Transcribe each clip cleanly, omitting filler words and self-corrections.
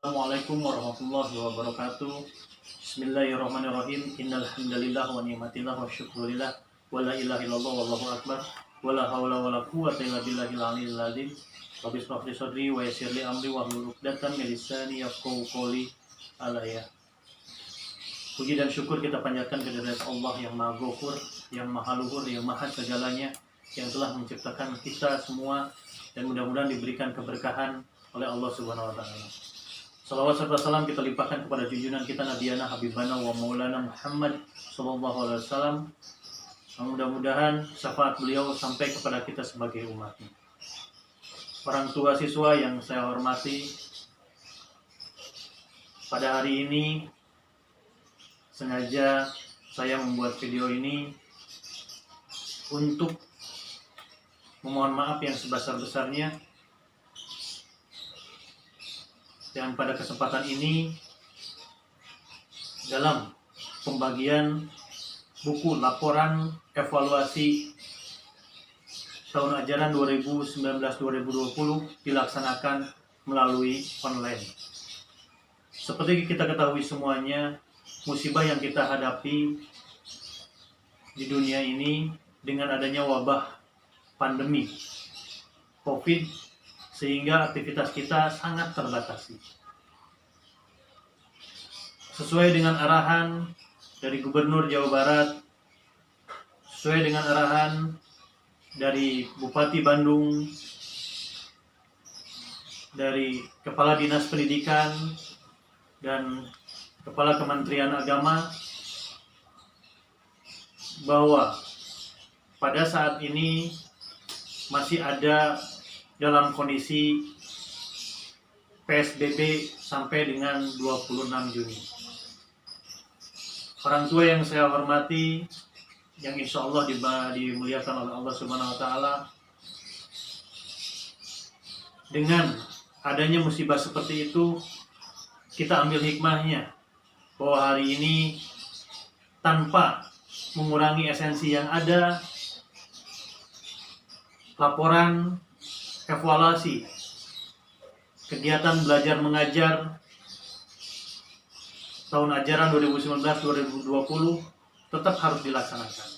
Assalamualaikum warahmatullahi wabarakatuh. Bismillahirrahmanirrahim. Innal hamdalillah wa ni'matillah wa syukurillah wa la ilaha illallah wallahu akbar wa la haula wa la quwwata illa billahil aliyyil azim. Rabbi shrah li sadri wa yassir li amri wahlul 'uqdatam min lisani yafqahu qawli. Alaya. Puji dan syukur kita panjatkan kehadirat Allah yang Maha Ghafur, yang Maha Luhur, yang Maha segalanya, yang telah menciptakan kita semua dan mudah-mudahan diberikan keberkahan oleh Allah Subhanahu wa taala. Salawat serta salam kita limpahkan kepada junjungan kita Nabiana Habibana wa Maulana Muhammad sallallahu alaihi wasallam. Mudah-mudahan syafaat beliau sampai kepada kita sebagai umatnya. Orang tua siswa yang saya hormati, pada hari ini sengaja saya membuat video ini untuk memohon maaf yang sebesar-besarnya. Dan pada kesempatan ini, dalam pembagian buku laporan evaluasi tahun ajaran 2019-2020 dilaksanakan melalui online. Seperti kita ketahui semuanya, musibah yang kita hadapi di dunia ini dengan adanya wabah pandemi COVID, sehingga aktivitas kita sangat terbatasi. Sesuai dengan arahan dari Gubernur Jawa Barat, sesuai dengan arahan dari Bupati Bandung, dari Kepala Dinas Pendidikan, dan Kepala Kementerian Agama, bahwa pada saat ini masih ada dalam kondisi PSBB sampai dengan 26 Juni. Orang tua yang saya hormati, yang insya Allah dimuliakan oleh Allah Subhanahu wa Ta'ala, dengan adanya musibah seperti itu, kita ambil hikmahnya bahwa hari ini tanpa mengurangi esensi yang ada, laporan evaluasi kegiatan belajar mengajar tahun ajaran 2019-2020 tetap harus dilaksanakan.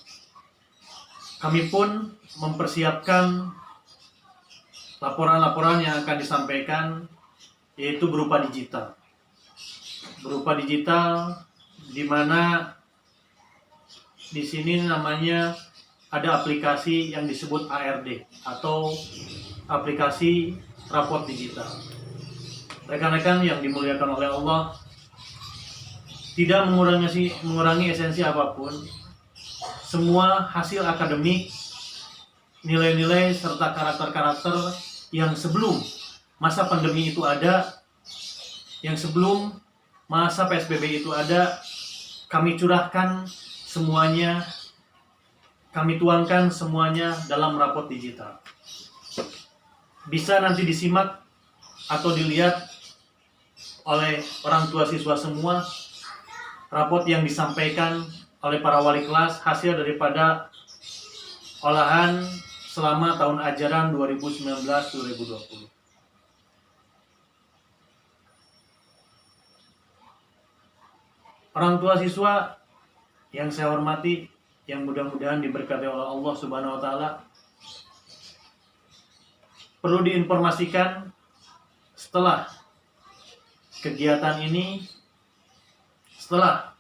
Kami pun mempersiapkan laporan-laporan yang akan disampaikan, yaitu berupa digital. Berupa digital, di mana di sini namanya ada aplikasi yang disebut ARD atau aplikasi raport digital. Rekan-rekan yang dimuliakan oleh Allah, tidak mengurangi esensi apapun. Semua hasil akademik, nilai-nilai serta karakter-karakter yang sebelum masa pandemi itu ada, yang sebelum masa PSBB itu ada, kami curahkan semuanya, kami tuangkan semuanya dalam raport digital. Bisa nanti disimak atau dilihat oleh orang tua siswa semua, raport yang disampaikan oleh para wali kelas hasil daripada olahan selama tahun ajaran 2019-2020. Orang tua siswa yang saya hormati, yang mudah-mudahan diberkati oleh Allah Subhanahu wa Ta'ala, perlu diinformasikan setelah kegiatan ini, setelah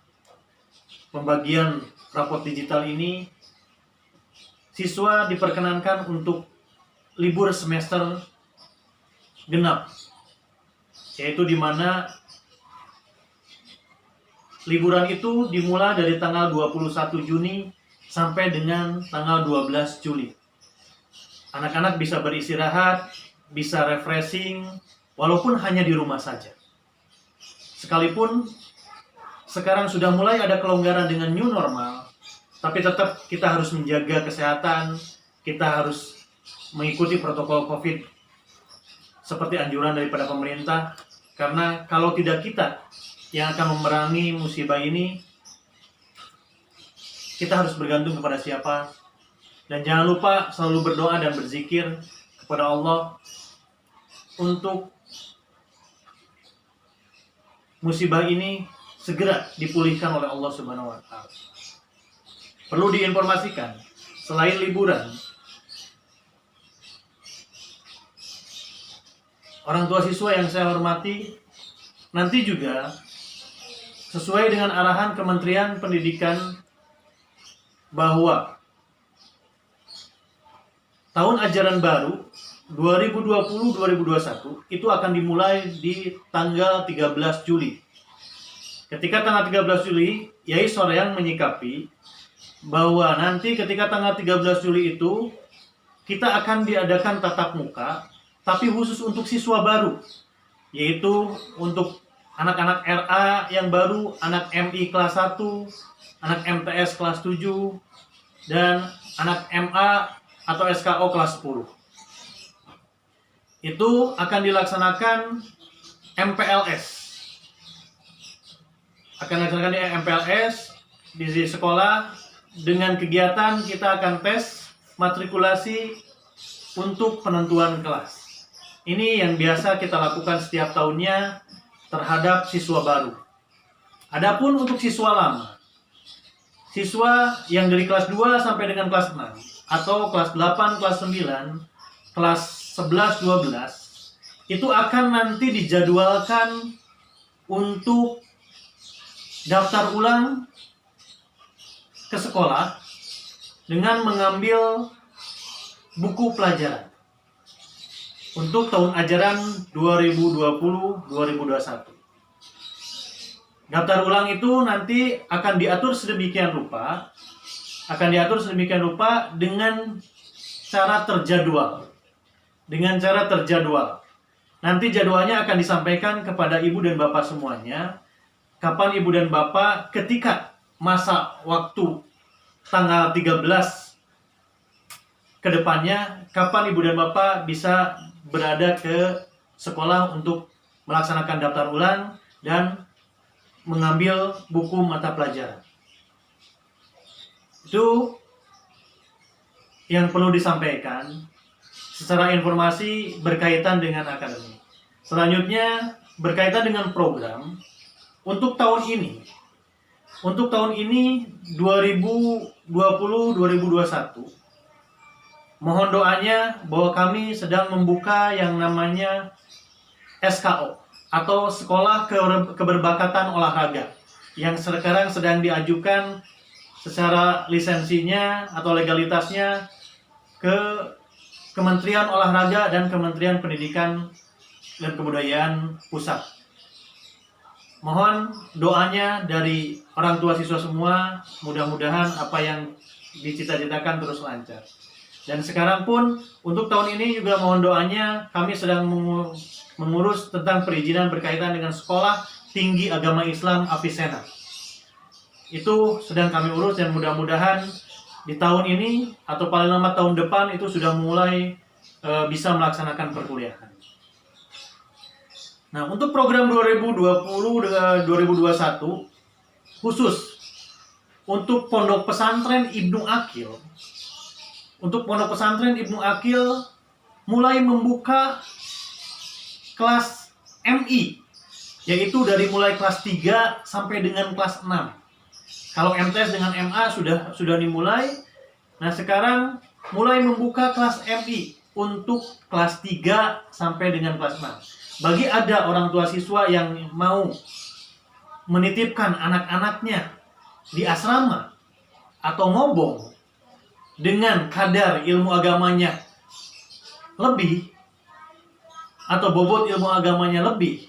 pembagian raport digital ini, siswa diperkenankan untuk libur semester genap, yaitu di mana liburan itu dimulai dari tanggal 21 Juni sampai dengan tanggal 12 Juli. Anak-anak bisa beristirahat, bisa refreshing, walaupun hanya di rumah saja. Sekalipun sekarang sudah mulai ada kelonggaran dengan new normal, tapi tetap kita harus menjaga kesehatan, kita harus mengikuti protokol COVID seperti anjuran daripada pemerintah, karena kalau tidak kita yang akan memerangi musibah ini, kita harus bergantung kepada siapa? Dan jangan lupa selalu berdoa dan berzikir kepada Allah untuk musibah ini segera dipulihkan oleh Allah Subhanahu wa taala. Perlu diinformasikan, selain liburan, orang tua siswa yang saya hormati, nanti juga sesuai dengan arahan Kementerian Pendidikan bahwa tahun ajaran baru 2020-2021 itu akan dimulai di tanggal 13 Juli. Ketika tanggal 13 Juli, Yai Soreang menyikapi bahwa nanti ketika tanggal 13 Juli itu kita akan diadakan tatap muka, tapi khusus untuk siswa baru, yaitu untuk anak-anak RA yang baru, anak MI kelas 1, anak MTS kelas 7, dan anak MA atau SKO kelas 10. Itu akan dilaksanakan MPLS. Akan dilaksanakan di MPLS di sekolah dengan kegiatan kita akan tes matrikulasi untuk penentuan kelas. Ini yang biasa kita lakukan setiap tahunnya terhadap siswa baru. Adapun untuk siswa lama, siswa yang dari kelas 2 sampai dengan kelas 6 atau kelas 8, kelas 9, kelas 11, 12 itu akan nanti dijadwalkan untuk daftar ulang ke sekolah dengan mengambil buku pelajaran untuk tahun ajaran 2020-2021. Daftar ulang itu nanti akan diatur sedemikian rupa, dengan cara terjadwal. Nanti jadwalnya akan disampaikan kepada ibu dan bapak semuanya. Kapan ibu dan bapak ketika masa waktu tanggal 13 ke depannya, kapan ibu dan bapak bisa berada ke sekolah untuk melaksanakan daftar ulang dan mengambil buku mata pelajaran. Itu yang perlu disampaikan secara informasi berkaitan dengan akademi. Selanjutnya berkaitan dengan program untuk tahun ini. Untuk tahun ini 2020-2021, mohon doanya bahwa kami sedang membuka yang namanya SKO atau Sekolah Keberbakatan Olahraga yang sekarang sedang diajukan secara lisensinya atau legalitasnya ke Kementerian Olahraga dan Kementerian Pendidikan dan Kebudayaan Pusat. Mohon doanya dari orang tua siswa semua, mudah-mudahan apa yang dicita-citakan terus lancar. Dan sekarang pun untuk tahun ini juga mohon doanya, kami sedang mengurus tentang perizinan berkaitan dengan Sekolah Tinggi Agama Islam Avicenna. Itu sedang kami urus dan mudah-mudahan di tahun ini atau paling lama tahun depan itu sudah mulai bisa melaksanakan perkuliahan. Nah, untuk program 2020-2021 khusus untuk Pondok Pesantren Ibnu Aqil. Untuk Pondok Pesantren Ibnu Aqil mulai membuka kelas MI, yaitu dari mulai kelas 3 sampai dengan kelas 6. Kalau MTS dengan MA sudah dimulai. Nah, sekarang mulai membuka kelas MI untuk kelas 3 sampai dengan kelas 6. Bagi ada orang tua siswa yang mau menitipkan anak-anaknya di asrama atau ngobong dengan kadar ilmu agamanya lebih atau bobot ilmu agamanya lebih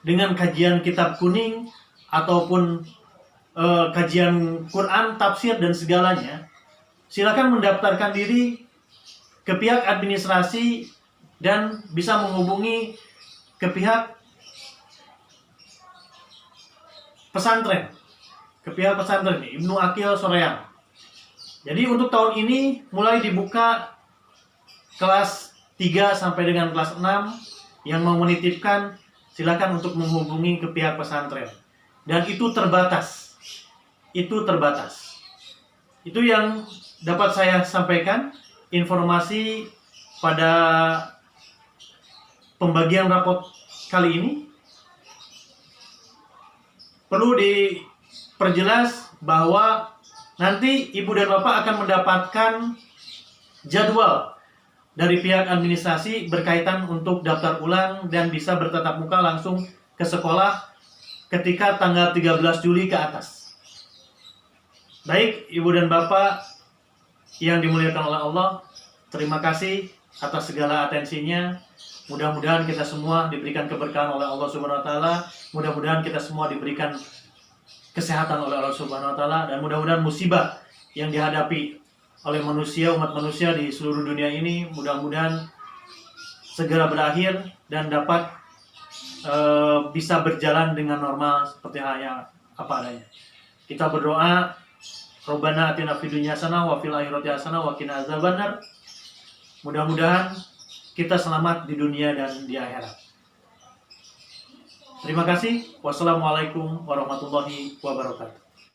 dengan kajian kitab kuning ataupun kajian Quran, tafsir dan segalanya, silakan mendaftarkan diri ke pihak administrasi dan bisa menghubungi ke pihak pesantren, Ibnu Aqil Soreang. Jadi untuk tahun ini mulai dibuka kelas 3 sampai dengan kelas 6. Yang mau menitipkan silakan untuk menghubungi ke pihak pesantren. Dan itu terbatas. Itu yang dapat saya sampaikan informasi pada pembagian rapot kali ini. perlu diperjelas bahwa nanti ibu dan bapak akan mendapatkan jadwal dari pihak administrasi berkaitan untuk daftar ulang dan bisa bertatap muka langsung ke sekolah ketika tanggal 13 Juli ke atas. Baik, ibu dan bapak yang dimuliakan oleh Allah, terima kasih atas segala atensinya. Mudah-mudahan kita semua diberikan keberkahan oleh Allah Subhanahu wa taala. Mudah-mudahan kita semua diberikan kesehatan oleh Allah Subhanahu wa taala, dan mudah-mudahan musibah yang dihadapi oleh manusia, umat manusia di seluruh dunia ini mudah-mudahan segera berakhir dan dapat bisa berjalan dengan normal seperti apa adanya. Kita berdoa, Rabbana atina fid dunya hasanah wa fil akhirati hasanah wa qina azabannar. Mudah-mudahan kita selamat di dunia dan di akhirat. Terima kasih. Wassalamualaikum warahmatullahi wabarakatuh.